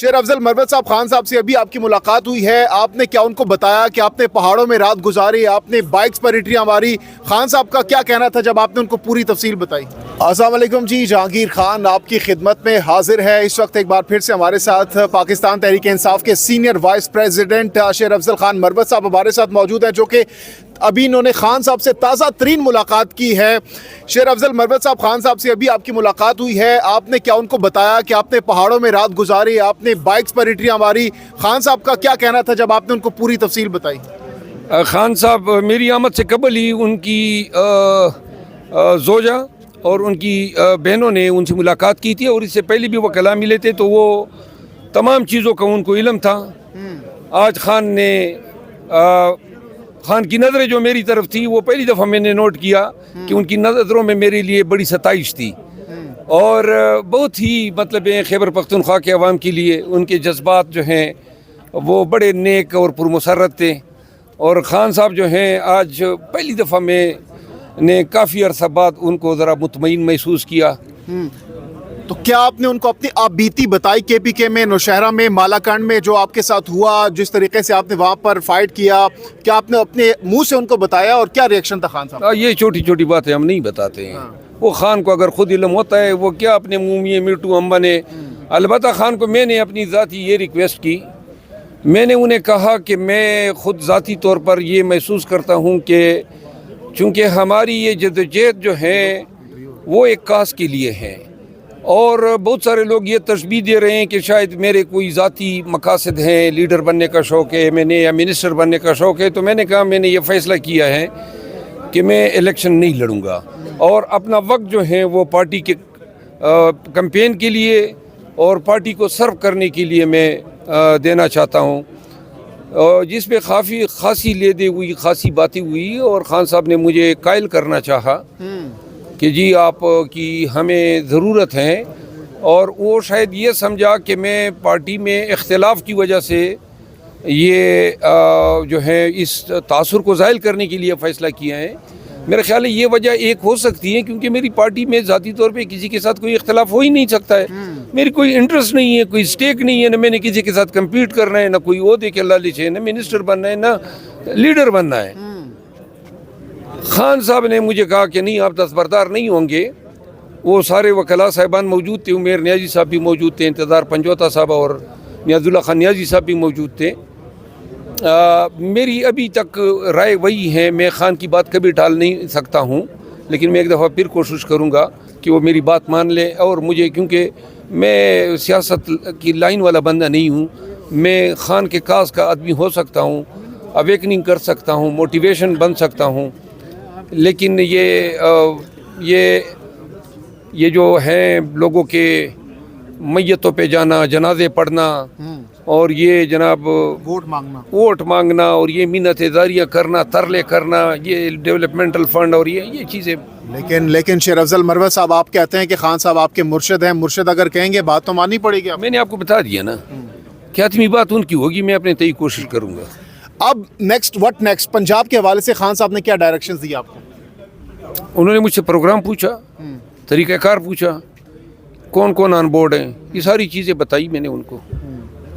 शेर अफजल मरवत साहब, खान साहब से अभी आपकी मुलाकात हुई है, आपने क्या उनको बताया कि आपने पहाड़ों में रात गुजारी, आपने बाइक्स पर एंट्रियां मारी, खान साहब का क्या कहना था जब आपने उनको पूरी तफसील बताई? अस्सलाम वालेकुम जी, जहांगीर खान आपकी खिदमत में हाजिर है। इस वक्त एक बार फिर से हमारे साथ पाकिस्तान तहरीक इंसाफ के सीनियर वाइस प्रेसिडेंट शेर अफजल खान मरवत साहब हमारे साथ मौजूद हैं, जो कि अभी इन्होंने खान साहब से ताज़ा तरीन मुलाकात की है। शेर अफजल मरवत साहब, खान साहब से अभी आपकी मुलाकात हुई है, आपने क्या उनको बताया कि आपने पहाड़ों में रात गुजारी, आपने बाइक्स पर एंट्रियां मारी, खान साहब का क्या कहना था जब आपने उनको पूरी तफसील बताई? खान साहब मेरी आमद से कबल ही उनकी जोजा और उनकी बहनों ने उनसे मुलाकात की थी, और इससे पहले भी वो कलाम मिले थे, तो वो तमाम चीज़ों का उनको इल्म था। आज खान की नज़रें जो मेरी तरफ थी, वो पहली दफ़ा मैंने नोट किया कि उनकी नज़रों में मेरे लिए बड़ी सताइश थी, और बहुत ही मतलब खैबर पख्तूनख्वा के अवाम के लिए उनके जज्बात जो हैं वो बड़े नेक और पुरमसरत थे। और ख़ान साहब जो हैं, आज पहली दफ़ा मैंने काफ़ी अरसा बाद उनको ज़रा मुतमईन महसूस किया। तो क्या आपने उनको अपनी आप बीती बताई KPK में, नौशहरा में, मालाकांड में जो आपके साथ हुआ, जिस तरीके से आपने वहाँ पर फाइट किया, क्या आपने अपने मुंह से उनको बताया और क्या रिएक्शन था खान साहब? ये छोटी छोटी बातें हम नहीं बताते हैं। वो खान को अगर खुद इल्म होता है, वो क्या अपने मुँह में मिर्टू अम्बा ने। अलबत्ता खान को मैंने अपनी ज़ाती ये रिक्वेस्ट की, मैंने उन्हें कहा कि मैं ख़ुद ज़ाती तौर पर ये महसूस करता हूँ कि चूँकि हमारी ये जद्दोजहद जो है वो एक कास के लिए है, और बहुत सारे लोग ये तशबीह दे रहे हैं कि शायद मेरे कोई ज़ाती मकासद हैं, लीडर बनने का शौक़ है मैंने, या मिनिस्टर बनने का शौक़ है। तो मैंने कहा मैंने ये फ़ैसला किया है कि मैं इलेक्शन नहीं लड़ूंगा, और अपना वक्त जो है वो पार्टी के कैंपेन के लिए और पार्टी को सर्व करने के लिए मैं देना चाहता हूँ, जिस पे खासी लेदे हुई, खासी बातें हुई, और ख़ान साहब ने मुझे कायल करना चाहा कि जी आप की हमें ज़रूरत है, और वो शायद ये समझा कि मैं पार्टी में इख्तिलाफ की वजह से ये जो है इस तासुर को ज़ाहिल करने के लिए फ़ैसला किया है। मेरा ख्याल है ये वजह एक हो सकती है, क्योंकि मेरी पार्टी में ज़ाती तौर पे किसी के साथ कोई इख्तिलाफ हो ही नहीं सकता है। मेरी कोई इंटरेस्ट नहीं है, कोई स्टेक नहीं है, न मैंने किसी के साथ कम्पीट करना है, न कोई ओहदे के लालच है, न मिनिस्टर बनना है, न लीडर बनना है। खान साहब ने मुझे कहा कि नहीं, आप दस्तबरदार नहीं होंगे। वो सारे वकला साहिबान मौजूद थे, उमेर नियाजी साहब भी मौजूद थे, इंतज़ार पंजोता साहब और नियाजुल्ला खान नियाजी साहब भी मौजूद थे। मेरी अभी तक राय वही है, मैं खान की बात कभी टाल नहीं सकता हूँ, लेकिन मैं एक दफ़ा फिर कोशिश करूँगा कि वो मेरी बात मान ले। और मुझे, क्योंकि मैं सियासत की लाइन वाला बंदा नहीं हूँ, मैं खान के काज का आदमी हो सकता हूँ, अवेकनिंग कर सकता हूँ, मोटिवेशन बन सकता हूँ, लेकिन ये जो हैं लोगों के मैयतों पे जाना, जनाजे पढ़ना, और ये जनाब वोट मांगना और ये मिन्नत जारियाँ करना, तरले करना, ये डेवलपमेंटल फंड और ये चीज़ें। लेकिन शेर अफजल मरवत साहब, आप कहते हैं कि खान साहब आपके मुर्शिद हैं, मुर्शिद अगर कहेंगे बात तो माननी पड़ेगी। मैंने आपको बता दिया ना कि आदमी बात उनकी होगी, मैं अपने तय कोशिश करूँगा। अब व्हाट नेक्स्ट, पंजाब के हवाले से खान साहब ने क्या डायरेक्शंस दिए आपको? उन्होंने मुझसे प्रोग्राम पूछा, तरीक़ाकार पूछा, कौन कौन ऑन बोर्ड हैं, ये सारी चीज़ें बताई मैंने उनको।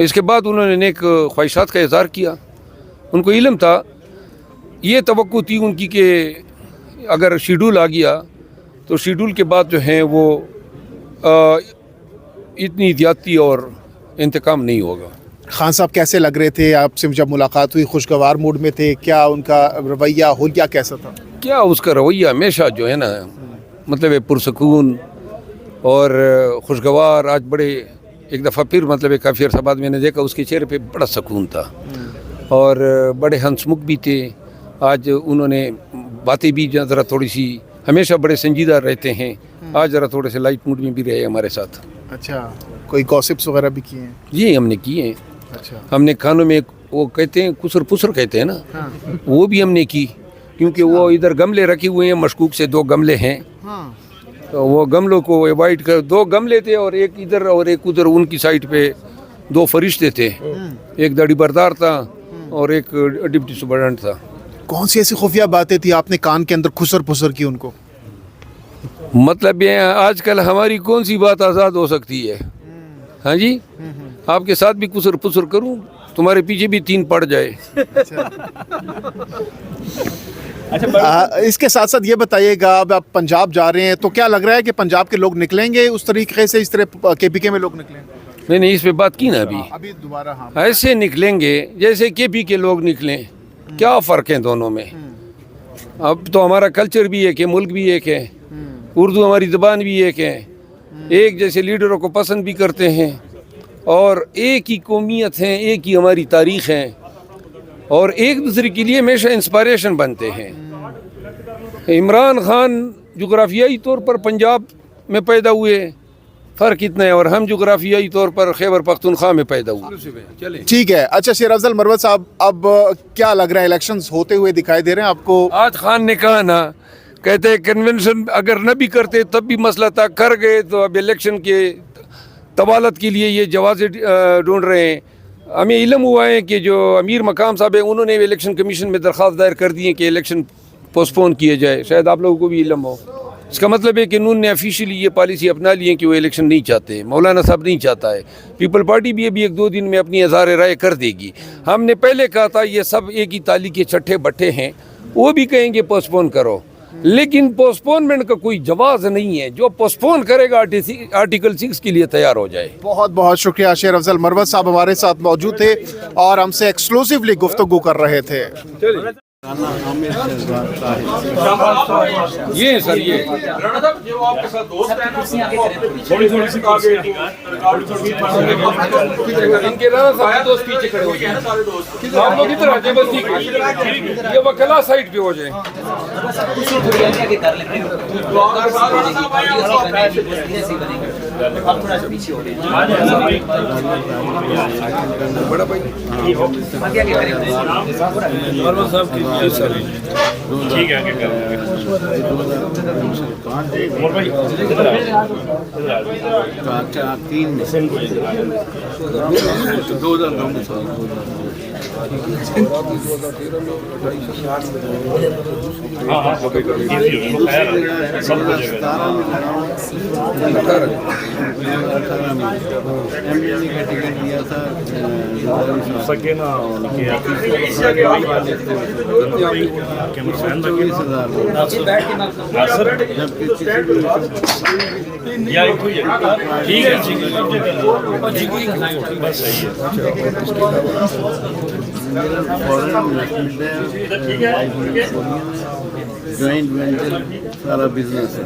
इसके बाद उन्होंने नेक ख्वाहिशात का इज़हार किया। उनको इल्म था, ये तवक्को थी उनकी कि अगर शेड्यूल आ गया तो शेड्यूल के बाद जो है वो इतनी ज़्यादती और इंतकाम नहीं होगा। खान साहब कैसे लग रहे थे आपसे जब मुलाकात हुई? खुशगवार मूड में थे? क्या उनका रवैया हुलिया कैसा था? क्या उसका रवैया हमेशा जो है ना, मतलब पुरसकून और खुशगवार। आज बड़े एक दफ़ा फिर मतलब काफ़ी अर्सा बाद मैंने देखा उसके चेहरे पे बड़ा सुकून था, और बड़े हंसमुख भी थे। आज उन्होंने बातें भी ज़रा थोड़ी सी, हमेशा बड़े संजीदा रहते हैं, आज ज़रा थोड़े से लाइट मूड में भी रहे हमारे साथ। अच्छा, कोई गॉसिप्स वगैरह भी किए हैं? जी हमने किए हैं। अच्छा, हमने खानों में वो कहते हैं कुसर पुसर कहते हैं ना, वो भी हमने की, क्योंकि वो इधर गमले रखे हुए हैं, मशकूक से 2 गमले हैं, तो वो गमलों को अवॉइड कर, 2 गमले थे और एक इधर और एक उधर, उनकी साइड पे 2 फरिश्ते थे, एक दाढ़ी बरदार था और एक डिप्टी सुपरडेंट था। कौन सी ऐसी खुफिया बातें थी आपने कान के अंदर खुसर पुसर की उनको? मतलब ये आजकल हमारी कौन सी बात आज़ाद हो सकती है? हाँ जी, آپ کے ساتھ بھی کسر پسر کروں, تمہارے پیچھے بھی 3 پڑ جائے. اس کے ساتھ ساتھ یہ بتائیے گا, اب آپ پنجاب جا رہے ہیں تو کیا لگ رہا ہے کہ پنجاب کے لوگ نکلیں گے اس طریقے سے, اس طرح کے پی کے میں لوگ نکلیں گے؟ نہیں, اس پہ بات کی نا ابھی دوبارہ. ہاں, ایسے نکلیں گے جیسے کے پی کے لوگ نکلیں. کیا فرق ہے دونوں میں؟ اب تو ہمارا کلچر بھی ایک ہے, ملک بھی ایک ہے, اردو ہماری زبان بھی ایک ہے, ایک جیسے لیڈروں کو پسند بھی کرتے ہیں, اور ایک ہی قومیت ہیں, ایک ہی ہماری تاریخ ہے, اور ایک دوسرے کے لیے ہمیشہ انسپائریشن بنتے ہیں. عمران خان جغرافیائی طور پر پنجاب میں پیدا ہوئے, فرق اتنا ہے, اور ہم جغرافیائی طور پر خیبر پختونخوا میں پیدا ہوئے. ٹھیک ہے. اچھا شیر افضل مروت صاحب, اب کیا لگ رہا ہے, الیکشنز ہوتے ہوئے دکھائی دے رہے ہیں آپ کو؟ آج خان نے کہا نا, کہتے ہیں کنونشن اگر نہ بھی کرتے تب بھی مسئلہ تھا, کر گئے تو اب الیکشن کے طوالت کے لیے یہ جوازیں ڈھونڈ رہے ہیں. ہمیں علم ہوا ہے کہ جو امیر مقام صاحب ہیں انہوں نے الیکشن کمیشن میں درخواست دائر کر دی ہے کہ الیکشن پوسٹ پون کیے جائے. شاید آپ لوگوں کو بھی علم ہو. اس کا مطلب ہے کہ نون نے آفیشیلی یہ پالیسی اپنا لی ہے کہ وہ الیکشن نہیں چاہتے. مولانا صاحب نہیں چاہتا ہے. پیپل پارٹی بھی ابھی 1-2 دن میں اپنی اظہار رائے کر دے گی. ہم نے پہلے کہا تھا یہ سب ایک ہی تالی کے چھٹے بٹھے ہیں, وہ بھی کہیں گے پوسٹ پون کرو, لیکن پوسٹ پونمنٹ کا کوئی جواز نہیں ہے. جو پوسٹ پون کرے گا آرٹیکل 6 کے لیے تیار ہو جائے. بہت بہت شکریہ. شیر افضل مروت صاحب ہمارے ساتھ موجود تھے اور ہم سے ایکسکلوسیولی گفتگو کر رہے تھے. یہ سر یہ ان کے رانا صاحب دوست پیچھے کھڑے ہو جائیں, آپ لوگ ادھر آ جائیں, بس ٹھیک ہے, یہ وکلا سائڈ پہ ہو جائیں. بڑا بھائی ٹھیک ہے, جوائنٹ وینچر سارا بزنس ہے.